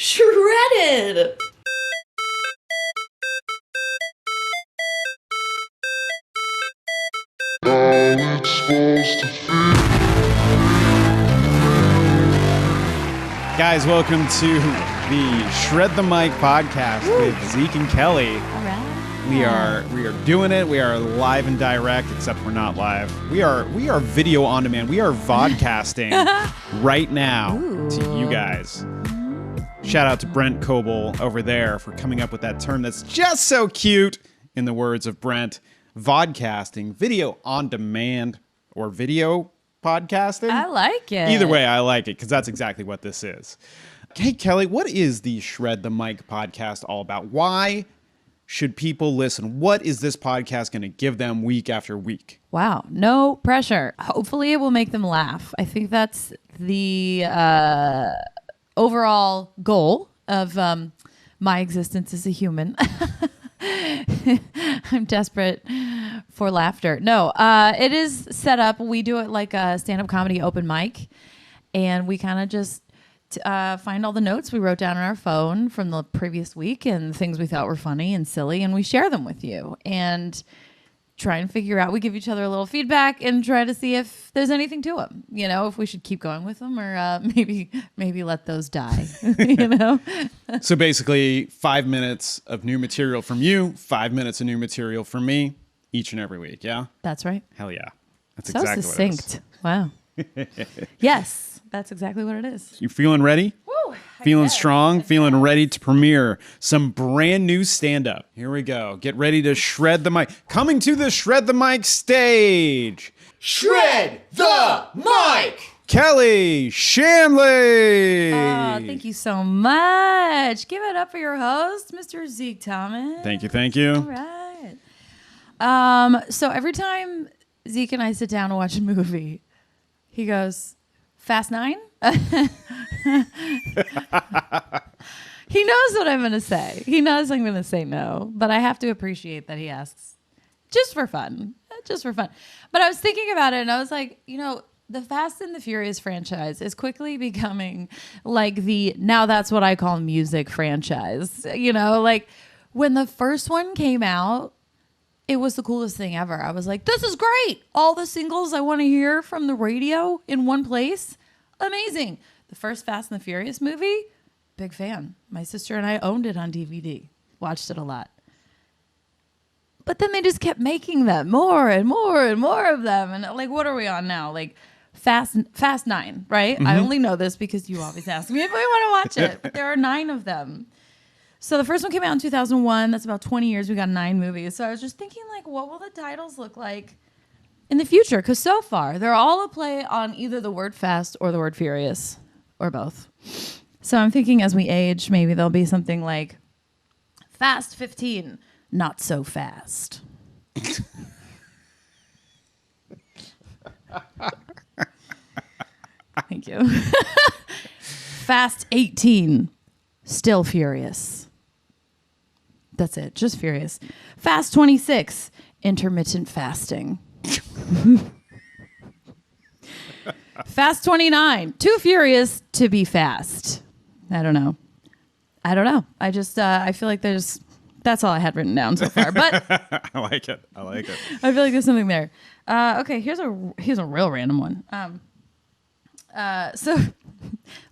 Shredded! Guys, welcome to the Shred the Mic podcast with Zeke and Kelly. All right. We are doing it. We are live and direct, except we're not live. We are video on demand. We are VoDCasting right now to you guys. Shout out to Brent Coble over there for coming up with that term that's just so cute. In the words of Brent, VoDCasting, video on demand or video podcasting. I like it. Either way, I like it because that's exactly what this is. Hey, Kelly, what is the Shred the Mic podcast all about? Why should people listen? What is this podcast going to give them week after week? Wow, no pressure. Hopefully it will make them laugh. I think that's the overall goal of my existence as a human. I'm desperate for laughter. No, it is set up. We do it like a stand-up comedy open mic, and we kind of just find all the notes we wrote down on our phone from the previous week and things we thought were funny and silly, and we share them with you and try and figure out. We give each other a little feedback and try to see if there's anything to them. You know, if we should keep going with them or maybe let those die. You know. So basically, 5 minutes of new material from you, 5 minutes of new material from me, each and every week. Yeah. That's right. Hell yeah. That's so exactly succinct. what it is. Wow. Yes. That's exactly what it is. You feeling ready? Woo, feeling strong? Feeling ready to premiere some brand new stand-up. Here we go. Get ready to shred the mic. Coming to the Shred the Mic stage. Shred the Mic! Kelly Shanley. Oh, thank you so much. Give it up for your host, Mr. Zeke Thomas. Thank you, thank you. All right. So every time Zeke and I sit down and watch a movie, he goes, Fast 9? He knows what I'm going to say. He knows I'm going to say no, but I have to appreciate that he asks just for fun. Just for fun. But I was thinking about it and I was like, you know, the Fast and the Furious franchise is quickly becoming like the now that's what I call music franchise. You know, like when the first one came out, it was the coolest thing ever. I was like, this is great. All the singles I want to hear from the radio in one place. Amazing. The first Fast and the Furious movie, big fan. My sister and I owned it on DVD. Watched it a lot. But then they just kept making them more and more and more of them. And like, what are we on now? Like Fast 9, right? Mm-hmm. I only know this because you always ask me if I want to watch it. But there are 9 of them. So the first one came out in 2001. That's about 20 years. We got 9 movies. So I was just thinking, like, what will the titles look like in the future? Because so far, they're all a play on either the word fast or the word furious, or both. So I'm thinking as we age, maybe there'll be something like Fast 15, not so fast. Thank you. Fast 18, still furious. That's it. Just furious. Fast 26. Intermittent fasting. Fast 29. Too furious to be fast. I don't know. I just, I feel like that's all I had written down so far. But I like it. I feel like there's something there. Okay, here's a real random one. So,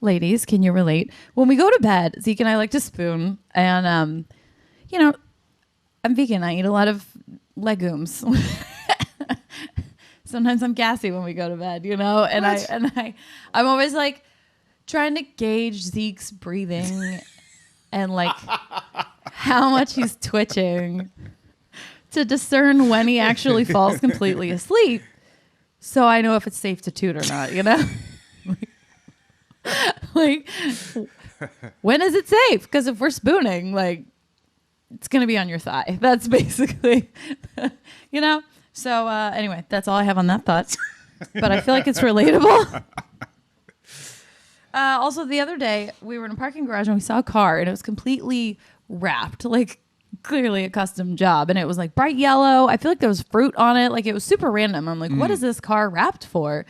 ladies, can you relate? When we go to bed, Zeke and I like to spoon, and you know, I'm vegan. I eat a lot of legumes. Sometimes I'm gassy when we go to bed, you know, and I'm always like trying to gauge Zeke's breathing and like how much he's twitching to discern when he actually falls completely asleep, so I know if it's safe to toot or not, you know. Like, when is it safe? Because if we're spooning, like, it's going to be on your thigh. That's basically, you know? So anyway, that's all I have on that thought. But I feel like it's relatable. Also, the other day, we were in a parking garage and we saw a car and it was completely wrapped, like clearly a custom job. And it was like bright yellow. I feel like there was fruit on it. Like it was super random. I'm like, what is this car wrapped for?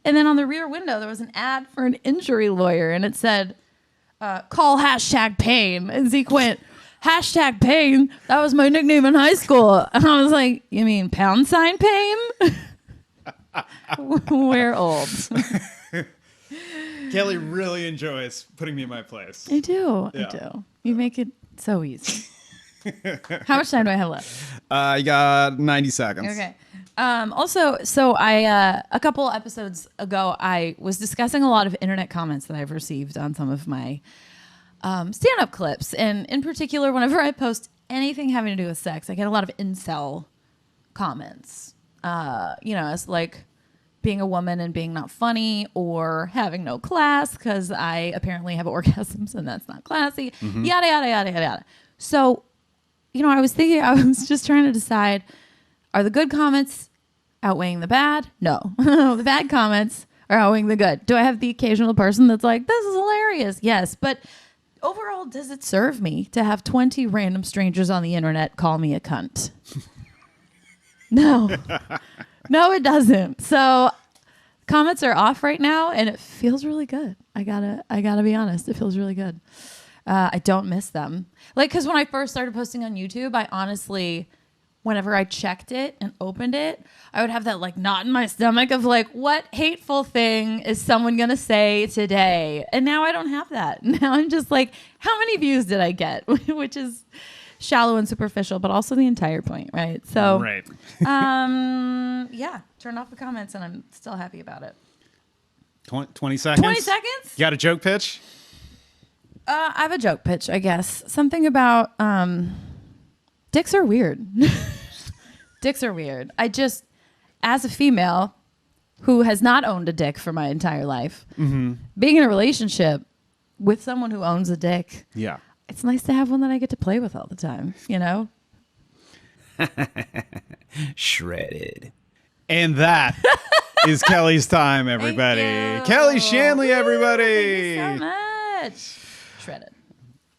And then on the rear window, there was an ad for an injury lawyer. And it said, call #pain. And Zeke went, #pain? That was my nickname in high school. And I was like, you mean #pain? We're old. Kelly really enjoys putting me in my place. I do. Yeah. I do. You make it so easy. How much time do I have left? You got 90 seconds. Okay. Also, so I a couple episodes ago, I was discussing a lot of internet comments that I've received on some of my stand-up clips, and in particular, whenever I post anything having to do with sex, I get a lot of incel comments. It's like being a woman and being not funny, or having no class because I apparently have orgasms and that's not classy. Yada yada yada yada yada. So, I was just trying to decide: are the good comments outweighing the bad? No. The bad comments are outweighing the good. Do I have the occasional person that's like, this is hilarious? Yes. But overall, does it serve me to have 20 random strangers on the internet call me a cunt? No. No, it doesn't. So comments are off right now and it feels really good. I gotta be honest. It feels really good. I don't miss them. Cause when I first started posting on YouTube, I honestly, whenever I checked it and opened it, I would have that knot in my stomach of what hateful thing is someone going to say today? And now I don't have that. Now I'm just how many views did I get? Which is shallow and superficial, but also the entire point, right? So, right. Yeah, turn off the comments and I'm still happy about it. 20 seconds? 20 seconds? You got a joke pitch? I have a joke pitch, I guess. Something about dicks are weird. Dicks are weird. I just, as a female who has not owned a dick for my entire life, being in a relationship with someone who owns a dick, Yeah. it's nice to have one that I get to play with all the time, Shredded. And that is Kelly's time, everybody. Thank you. Kelly Shanley, everybody. Thank you so much. Shredded.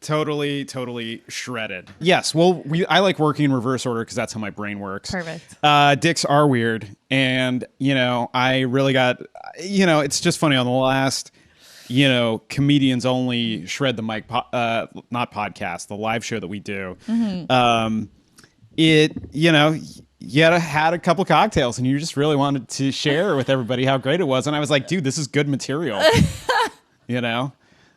Totally shredded. Yes, well, I like working in reverse order because that's how my brain works. Perfect. Dicks are weird. And, I really got, it's just funny on the last, comedians only shred the mic, not podcast, the live show that we do. You had a couple cocktails and you just really wanted to share with everybody how great it was. And I was like, dude, this is good material,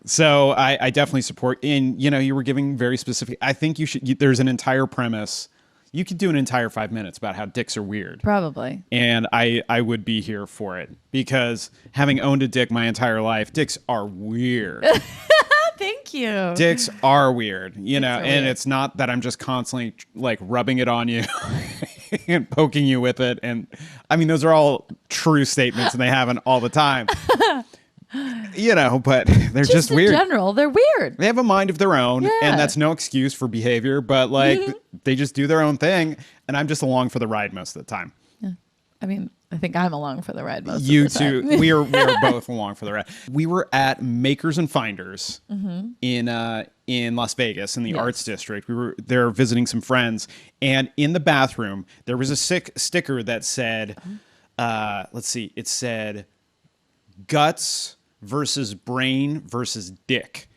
So I definitely support, and you were giving very specific, I think there's an entire premise. You could do an entire 5 minutes about how dicks are weird. Probably. And I would be here for it because having owned a dick my entire life, dicks are weird. Thank you. Dicks are weird, and weird. it's not that I'm just constantly rubbing it on you and poking you with it. And I mean, those are all true statements and they happen all the time. But they're just weird. In general, they're weird. They have a mind of their own, Yeah. and that's no excuse for behavior, but they just do their own thing, and I'm just along for the ride most of the time. Yeah. I mean, I think I'm along for the ride most You of the time. too. We are both along for the ride. We were at Makers and Finders in Las Vegas in the Arts District. We were there visiting some friends, and in the bathroom there was a sticker that said, it said, guts versus brain versus dick,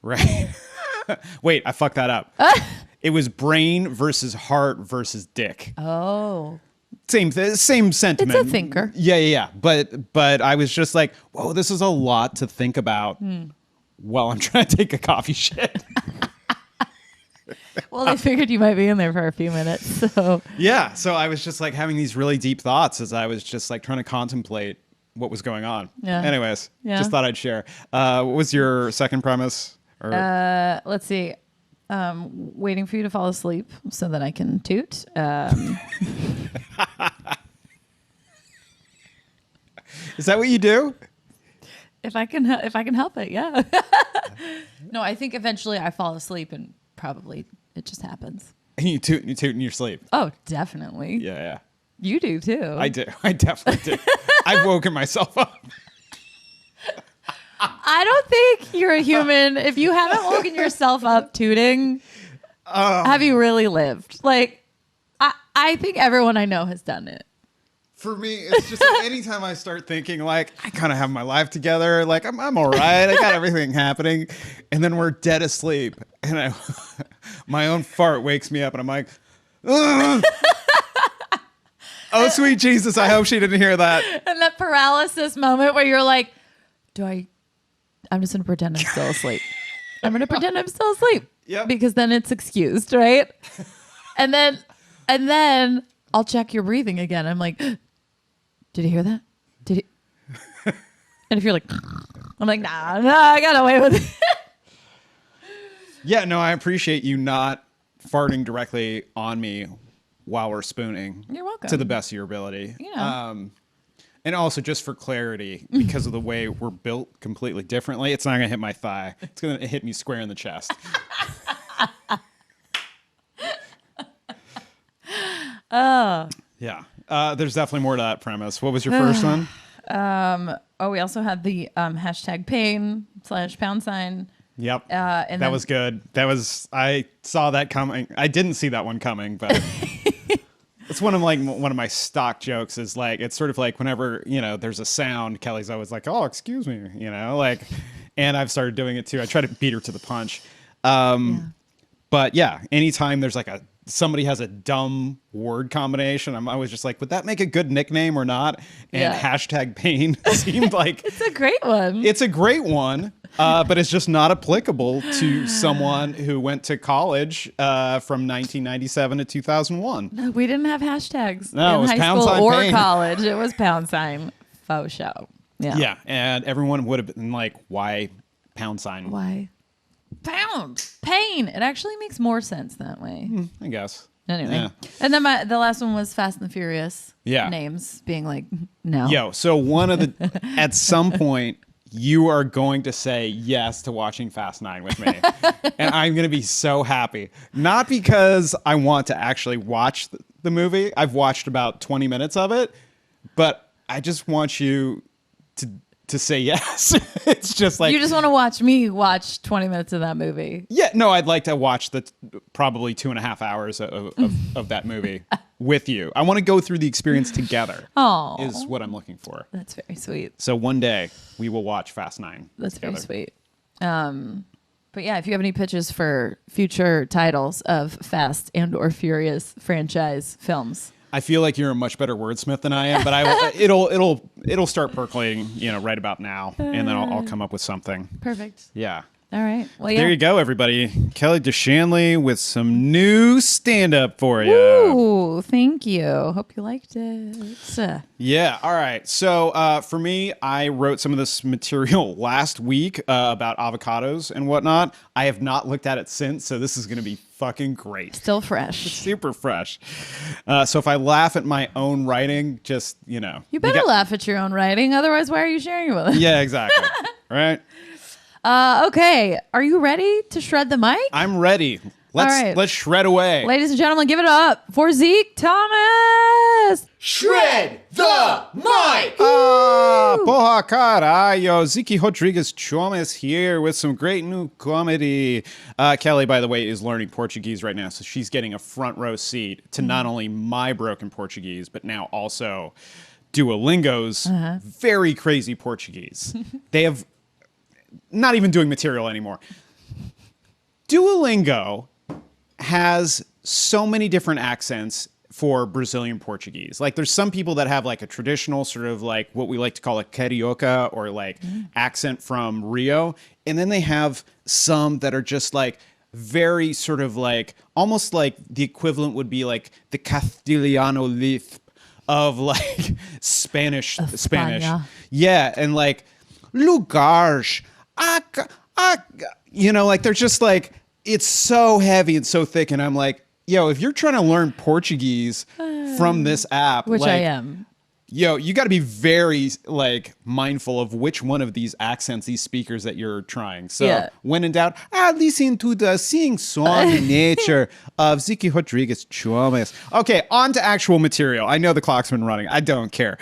right? Wait, I fucked that up. It was brain versus heart versus dick. Oh. Same sentiment. It's a thinker. Yeah. But I was just like, whoa, this is a lot to think about while I'm trying to take a coffee shit. Well, they figured you might be in there for a few minutes, so. Yeah, so I was just having these really deep thoughts as I was just trying to contemplate what was going on. Yeah. Anyways, Yeah. just thought I'd share. What was your second premise? Let's see. Waiting for you to fall asleep so that I can toot. Is that what you do? If I can help it, yeah. No, I think eventually I fall asleep and probably it just happens. And you toot in your sleep. Oh, definitely. Yeah. You do too. I do. I definitely do. I've woken myself up. I don't think you're a human. If you haven't woken yourself up tooting, have you really lived? I think everyone I know has done it. For me, it's just like anytime I start thinking like I kind of have my life together, like I'm all right, I got everything happening, and then we're dead asleep, and my own fart wakes me up, and I'm like, ugh. Oh sweet Jesus, I hope she didn't hear that. And that paralysis moment where you're like, I'm just gonna pretend I'm still asleep. I'm gonna pretend I'm still asleep. Yep. Because then it's excused, right? And then I'll check your breathing again. I'm like, did you hear that? Did you? And if you're like, I'm like, nah, I got away with it. Yeah, no, I appreciate you not farting directly on me while we're spooning. You're welcome. To the best of your ability. Yeah. And also, just for clarity, because of the way we're built completely differently, it's not going to hit my thigh. It's going to hit me square in the chest. Oh. Yeah. There's definitely more to that premise. What was your first one? We also had the hashtag pain /#. Yep. And that was good. I saw that coming. I didn't see that one coming, but it's one of my stock jokes is like, it's sort of like whenever, there's a sound, Kelly's always like, oh, excuse me, and I've started doing it too. I try to beat her to the punch. But yeah, anytime there's like somebody has a dumb word combination, I'm always just like, would that make a good nickname or not? And hashtag pain seemed like it's a great one. It's a great one. But it's just not applicable to someone who went to college from 1997 to 2001. No, we didn't have hashtags. No, in it was high pound school sign or pain. college. It was pound sign faux show. Yeah. Yeah, and everyone would have been like, why pound sign? Why? Pound. Pain. It actually makes more sense that way. I guess. Anyway. Yeah. And then the last one was Fast and the Furious. Yeah. Names being like, no. Yo, so at some point, you are going to say yes to watching Fast 9 with me. And I'm going to be so happy. Not because I want to actually watch the movie. I've watched about 20 minutes of it. But I just want you to say yes. It's just like... You just want to watch me watch 20 minutes of that movie. Yeah, no, I'd like to watch the probably 2.5 hours of that movie with you. I want to go through the experience together. Oh, is what I'm looking for. That's very sweet. So one day we will watch Fast 9. That's together. very sweet. But yeah, if you have any pitches for future titles of Fast and or Furious franchise films, I feel like you're a much better wordsmith than I am, but it'll start percolating, right about now, and then I'll come up with something. perfect. Yeah. All right. Well, yeah. There you go, everybody. Kelly DeShanley with some new stand-up for you. Ooh, thank you. Hope you liked it. Yeah. All right. So for me, I wrote some of this material last week about avocados and whatnot. I have not looked at it since, so this is going to be fucking great. Still fresh. Super fresh. So if I laugh at my own writing, just, You better laugh at your own writing. Otherwise, why are you sharing it with us? Yeah, exactly. Right? Okay. Are you ready to shred the mic? I'm ready. Let's shred away. Ladies and gentlemen, give it up for Zeke Thomas. Shred the mic! Boa cara, yo, Ziki Rodriguez Chomes here with some great new comedy. Kelly, by the way, is learning Portuguese right now, so she's getting a front row seat to not only my broken Portuguese, but now also Duolingo's very crazy Portuguese. They have not even doing material anymore. Duolingo has so many different accents for Brazilian Portuguese. Like there's some people that have like a traditional sort of like what we like to call a carioca or like accent from Rio. And then they have some that are just like very sort of like almost like the equivalent would be like the Castilhano lisp of like Spanish. España. Yeah. And like lugares. Like they're just like, it's so heavy and so thick. And I'm like, yo, if you're trying to learn Portuguese from this app, Which like, I am. Yo, you got to be very like mindful of which one of these accents, these speakers that you're trying. So when in doubt, listen to the sing-song nature of Ziki Rodriguez Chomes. Okay, on to actual material. I know the clock's been running. I don't care.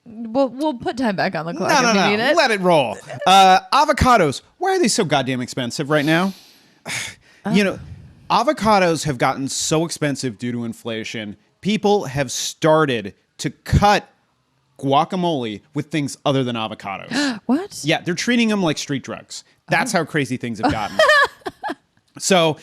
We'll put time back on the clock No, if you need it. Let it roll. Avocados. Why are they so goddamn expensive right now? Avocados have gotten so expensive due to inflation. People have started to cut guacamole with things other than avocados. What? Yeah, they're treating them like street drugs. That's how crazy things have gotten. So,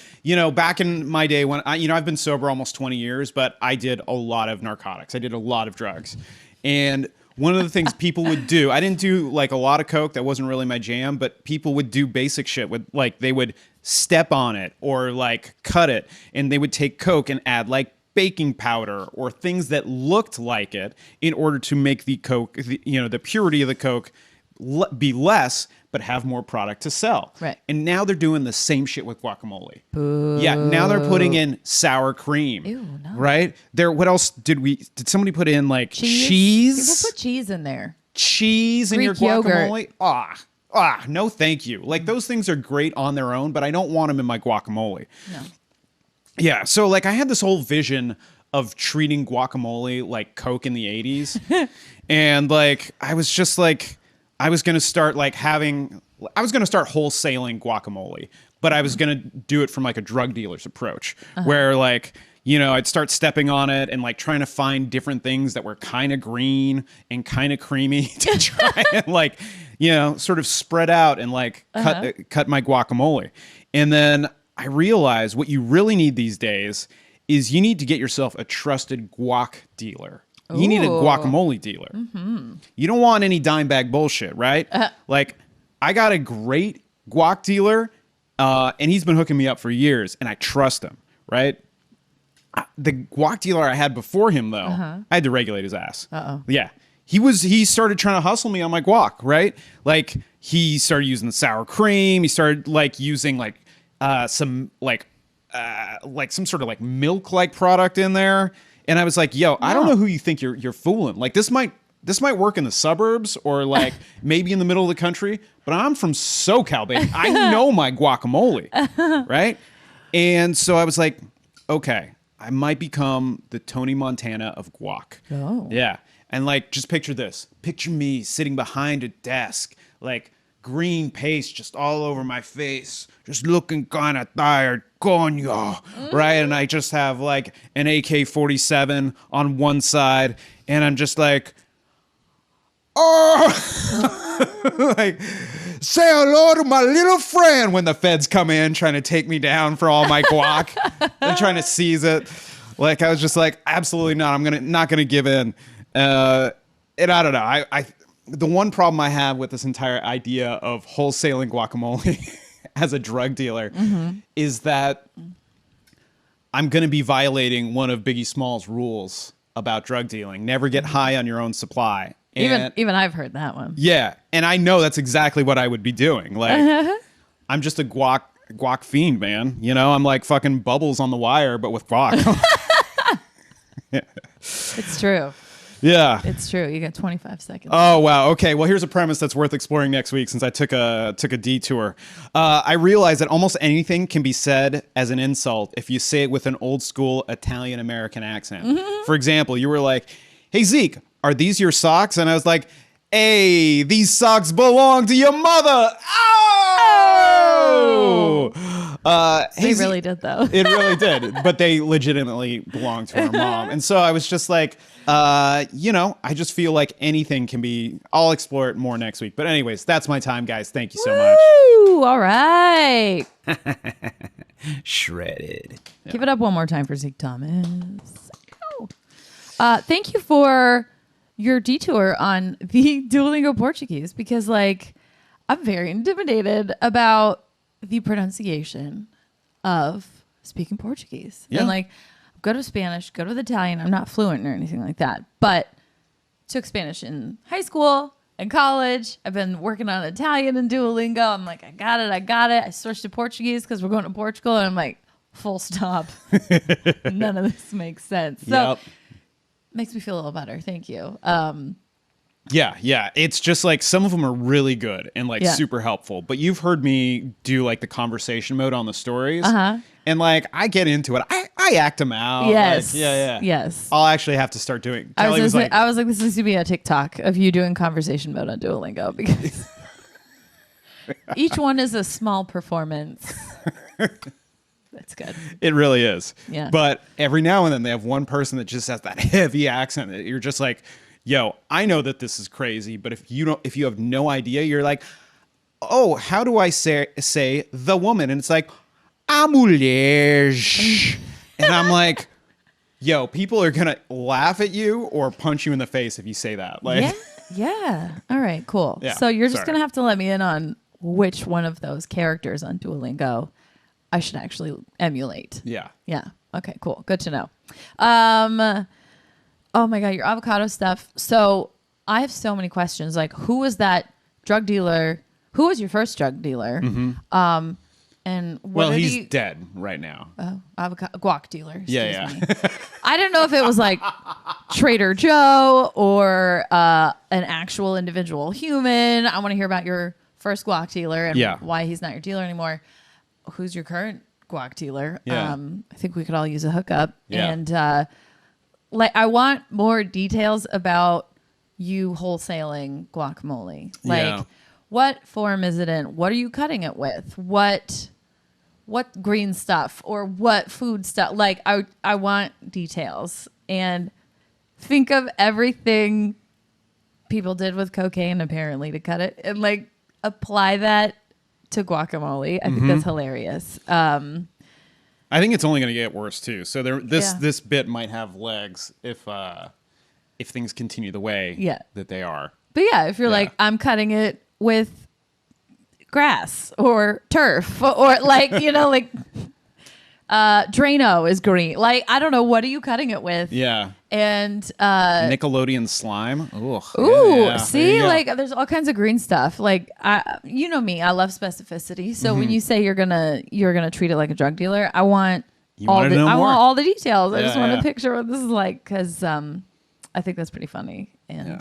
back in my day when I've been sober almost 20 years, but I did a lot of narcotics. I did a lot of drugs. And one of the things people would do, I didn't do like a lot of coke. That wasn't really my jam, but people would do basic shit with like, they would step on it or like cut it, and they would take coke and add like baking powder or things that looked like it in order to make the coke, the purity of the coke be less, but have more product to sell. Right. And now they're doing the same shit with guacamole. Boo. Yeah. Now they're putting in sour cream. Ew, no. Right? What else did somebody put in like cheese? People put cheese in there. Cheese in Greek your guacamole? yogurt. No thank you. Like those things are great on their own, but I don't want them in my guacamole. No. Yeah. So like I had this whole vision of treating guacamole like Coke in the 80s. And like I was just like, I was going to start wholesaling guacamole, but I was going to do it from like a drug dealer's approach where like, I'd start stepping on it and like trying to find different things that were kind of green and kind of creamy to try and like, sort of spread out and like cut my guacamole. And then I realized what you really need these days is you need to get yourself a trusted guac dealer. You need a guacamole dealer. Mm-hmm. You don't want any dime bag bullshit, right? Like, I got a great guac dealer, and he's been hooking me up for years, and I trust him, right? The guac dealer I had before him, though, I had to regulate his ass. Yeah. He started trying to hustle me on my guac, right? Like, he started using the sour cream. He started, like, using, like, some sort of, like, milk-like product in there. And I was like, yo, I don't know who you think you're fooling. Like this might work in the suburbs or like maybe in the middle of the country, but I'm from SoCal, baby. I know my guacamole, right? And so I was like, okay, I might become the Tony Montana of guac. Oh. Yeah. And like, just picture this. Picture me sitting behind a desk, like green paste just all over my face, just looking kind of tired. Coño, right? And I just have like an AK-47 on one side, and I'm just like, oh, like, say hello to my little friend when the feds come in trying to take me down for all my guac and trying to seize it. Like, I was just like, absolutely not. I'm not gonna give in. And I don't know. The one problem I have with this entire idea of wholesaling guacamole as a drug dealer is that I'm going to be violating one of Biggie Smalls' rules about drug dealing. Never get high on your own supply. And Even I've heard that one. yeah. And I know that's exactly what I would be doing. Like, I'm just a guac fiend, man. I'm like fucking Bubbles on The Wire, but with guac. It's true. Yeah. It's true. You got 25 seconds. Oh, wow. Okay. Well, here's a premise that's worth exploring next week since I took a detour. I realized that almost anything can be said as an insult if you say it with an old school Italian-American accent. For example, you were like, hey, Zeke, are these your socks? And I was like, hey, these socks belong to your mother. Oh! They really did, though. It really did. But they legitimately belong to our mom. And so I was just like, I just feel like anything can be. I'll explore it more next week. But anyways, that's my time, guys. Thank you so much. Woo! All right. Shredded. Give it up one more time for Zeke Thomas. Thank you for your detour on the Duolingo Portuguese, because like I'm very intimidated about the pronunciation of speaking Portuguese. Yeah. And like go to Spanish, go to the Italian. I'm not fluent or anything like that, but took Spanish in high school and college. I've been working on Italian and Duolingo. I'm like, I got it. I switched to Portuguese because we're going to Portugal, and I'm like, full stop. None of this makes sense. So makes me feel a little better. Thank you. Yeah. It's just like some of them are really good and like super helpful. But you've heard me do like the conversation mode on the stories. And like I get into it. I act them out. Yes. Like, yeah. Yes. I'll actually have to start doing. I was like, this needs to be a TikTok of you doing conversation mode on Duolingo, because each one is a small performance. That's good. It really is. Yeah. But every now and then they have one person that just has that heavy accent that you're just like, yo, I know that this is crazy, but if you have no idea, you're like, oh, how do I say the woman? And it's like, a mulher. And I'm like, yo, people are gonna laugh at you or punch you in the face if you say that. Like, yeah. All right, cool. Yeah, So you're just sorry. gonna have to let me in on which one of those characters on Duolingo I should actually emulate. yeah. Yeah. Okay, cool. Good to know. Oh my God, your avocado stuff. So I have so many questions. Like, who was that drug dealer? Who was your first drug dealer? Mm-hmm. And what Well, did he's dead right now. Oh, avocado guac dealer. Yeah, Excuse me. I didn't know if it was like Trader Joe or an actual individual human. I want to hear about your first guac dealer and why he's not your dealer anymore. Who's your current guac dealer? Yeah. I think we could all use a hookup. Yeah. And like, I want more details about you wholesaling guacamole. Like, what form is it in? What are you cutting it with? What green stuff or what food stuff? Like, I want details, and think of everything people did with cocaine apparently to cut it, and like apply that to guacamole. I think that's hilarious. I think it's only going to get worse too. So this bit might have legs if things continue the way that they are. But yeah, if you're like, I'm cutting it with grass or turf or like, like Drano is green. Like, I don't know. What are you cutting it with? Yeah. And Nickelodeon slime. Ugh. Ooh, see, like there's all kinds of green stuff. Like, you know me, I love specificity. So when you say you're gonna treat it like a drug dealer, I want want all the details. I just want to picture what this is like, because I think that's pretty funny and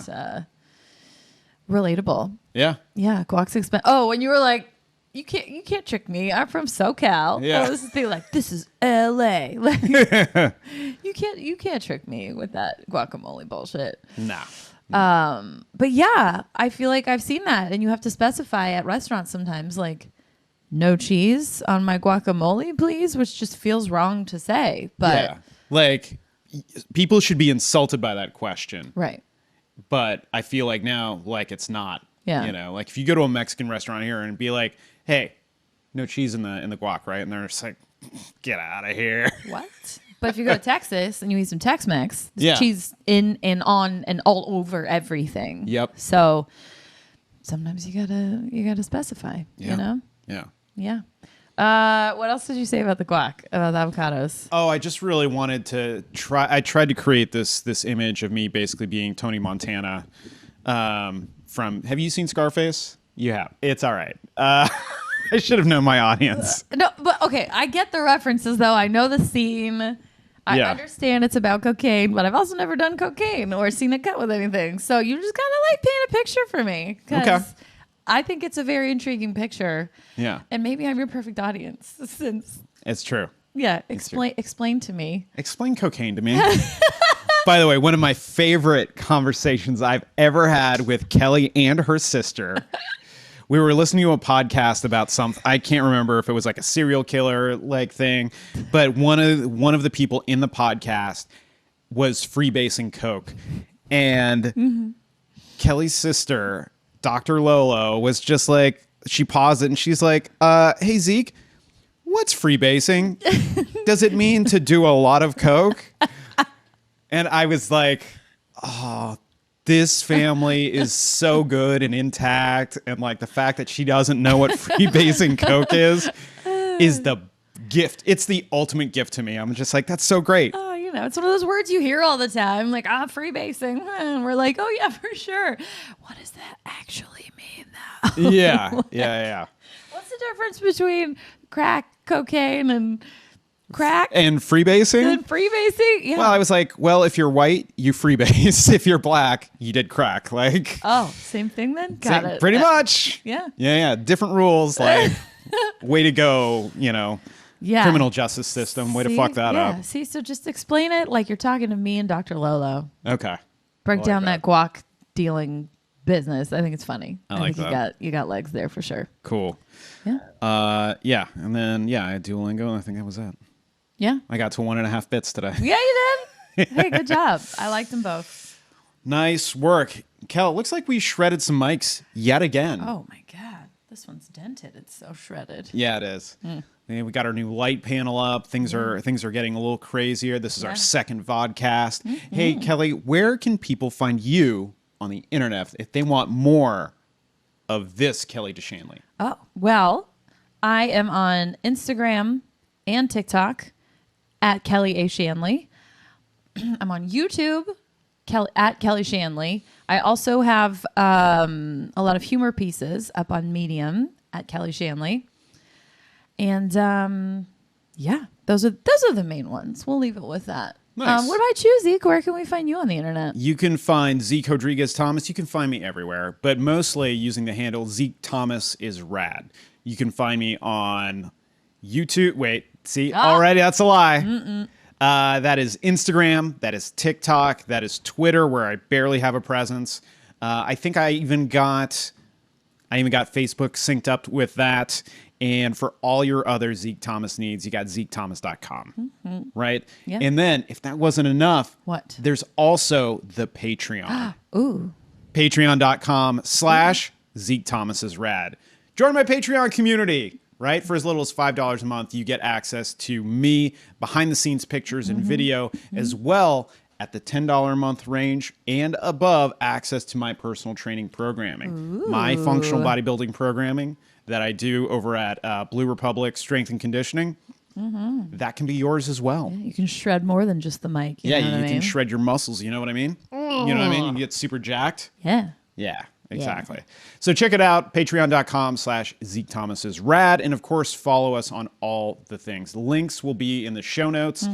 relatable. Yeah. Yeah, guac's expensive. Oh, when you were like, you can't trick me. I'm from SoCal. Yeah. I was thinking like, this is LA. Like, you can't trick me with that guacamole bullshit. Nah. But yeah, I feel like I've seen that, and you have to specify at restaurants sometimes, like, no cheese on my guacamole, please, which just feels wrong to say. But like, people should be insulted by that question. right. But I feel like now, like, it's not. Yeah. Like if you go to a Mexican restaurant here and be like, hey, no cheese in the guac, right? And they're just like, get out of here. What? But if you go to Texas and you eat some Tex-Mex, there's Yeah. cheese in and on and all over everything. Yep. So sometimes you gotta specify. Yeah. You know? Yeah. Yeah. What else did you say about the guac, about the avocados? Oh, I just really wanted to try. I tried to create this image of me basically being Tony Montana. From, have you seen Scarface? You have. It's all right. I should have known my audience. No, but okay, I get the references though. I know the scene. I understand it's about cocaine, but I've also never done cocaine or seen it cut with anything. So you just kind of like paint a picture for me. Okay. I think it's a very intriguing picture. Yeah. And maybe I'm your perfect audience since. It's true. Yeah. Explain to me. Explain cocaine to me. By the way, one of my favorite conversations I've ever had with Kelly and her sister. We were listening to a podcast about something. I can't remember if it was like a serial killer like thing, but one of the people in the podcast was freebasing coke, and Kelly's sister, Dr. Lolo, was just like, she paused it and she's like, "Hey Zeke, what's freebasing? Does it mean to do a lot of coke?" And I was like, oh, this family is so good and intact. And like the fact that she doesn't know what freebasing coke is the gift. It's the ultimate gift to me. I'm just like, that's so great. Oh, it's one of those words you hear all the time. Like, freebasing. And we're like, oh yeah, for sure. What does that actually mean though? Yeah. What's the difference between crack, cocaine, and crack and freebasing? And freebasing? Yeah. Well, I was like, well, if you're white, you freebase. If you're black, you did crack. Like, oh, same thing then? Got it. Pretty much. Yeah. Different rules. Like, way to go, Yeah. criminal justice system. Way to fuck that up. See, so just explain it like you're talking to me and Dr. Lolo. Okay. Break down that guac dealing business. I think it's funny. I like think that. You got legs there for sure. Cool. Yeah. Yeah. And then, I had Duolingo, and I think that was it. Yeah. I got to 1.5 bits today. Yeah, you did. Hey, good job. I liked them both. Nice work. Kel, it looks like we shredded some mics yet again. Oh my God. This one's dented. It's so shredded. Yeah, it is. And we got our new light panel up. Things are getting a little crazier. This is our second VoDCast. Hey, Kelly, where can people find you on the internet if they want more of this Kelly DeShanley? Oh, well, I am on Instagram and TikTok at Kelly A. Shanley. I'm on YouTube at Kelly Shanley. I also have a lot of humor pieces up on Medium at Kelly Shanley. And yeah, those are the main ones. We'll leave it with that. Nice. What about you, Zeke? Where can we find you on the internet? You can find Zeke Rodriguez Thomas. You can find me everywhere, but mostly using the handle Zeke Thomas is rad. You can find me on YouTube. Wait, see, already that's a lie. That is Instagram. That is TikTok. That is Twitter, where I barely have a presence. I think I even got Facebook synced up with that. And for all your other Zeke Thomas needs, you got ZekeThomas.com, right? Yeah. And then, if that wasn't enough, What? There's also the Patreon. Ooh. Patreon.com/Zeke Thomas is rad. Join my Patreon community, right? For as little as $5 a month, you get access to me, behind-the-scenes pictures and video, as well at the $10 a month range and above, access to my personal training programming, my functional bodybuilding programming that I do over at Blue Republic Strength and Conditioning. That can be yours as well. You can shred more than just the mic. You know what I mean? Can shred your muscles. You know what I mean? You know what I mean? You can get super jacked. Yeah. Yeah, exactly. So check it out, patreon.com/Zeke Thomas is rad. And of course, follow us on all the things. The links will be in the show notes.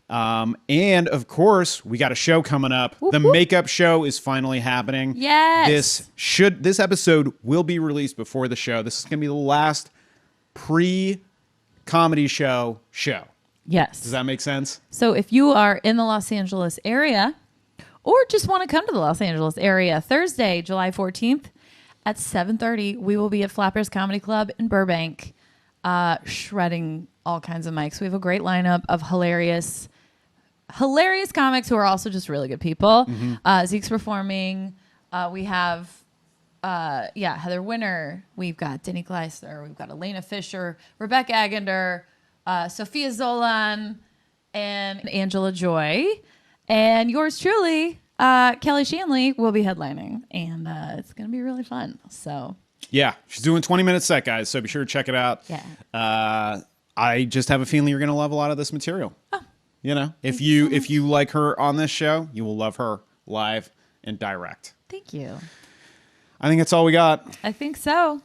And of course, we got a show coming up. The makeup show is finally happening. Yes. This episode will be released before the show. This is going to be the last pre-comedy show. Yes. Does that make sense? So if you are in the Los Angeles area or just want to come to the Los Angeles area, Thursday, July 14th at 7:30, we will be at Flappers Comedy Club in Burbank, shredding all kinds of mics. We have a great lineup of hilarious comics who are also just really good people. Zeke's performing. We have Heather Winter. We've got Denny Gleister. We've got Elena Fisher, Rebecca Agender, Sophia Zolan, and Angela Joy. And yours truly, Kelly Shanley, will be headlining. And it's going to be really fun. So yeah, she's doing 20-minute set, guys. So be sure to check it out. Yeah. I just have a feeling you're going to love a lot of this material. Oh. You know, if you like her on this show, you will love her live and direct. Thank you. I think that's all we got. I think so.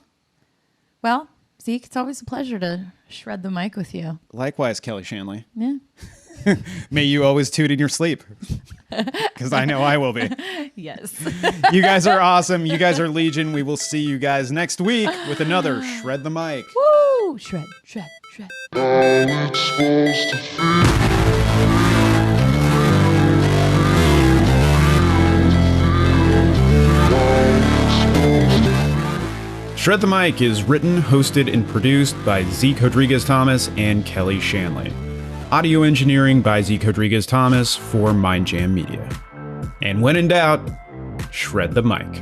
Well, Zeke, it's always a pleasure to shred the mic with you. Likewise, Kelly Shanley. Yeah. May you always toot in your sleep. Because I know I will be. Yes. You guys are awesome. You guys are legion. We will see you guys next week with another Shred the Mic. Woo! Shred, shred, shred. Shred the Mic is written, hosted, and produced by Zeke Rodriguez Thomas and Kelly Shanley. Audio engineering by Zeke Rodriguez Thomas for Mind Jam Media. And when in doubt, shred the mic.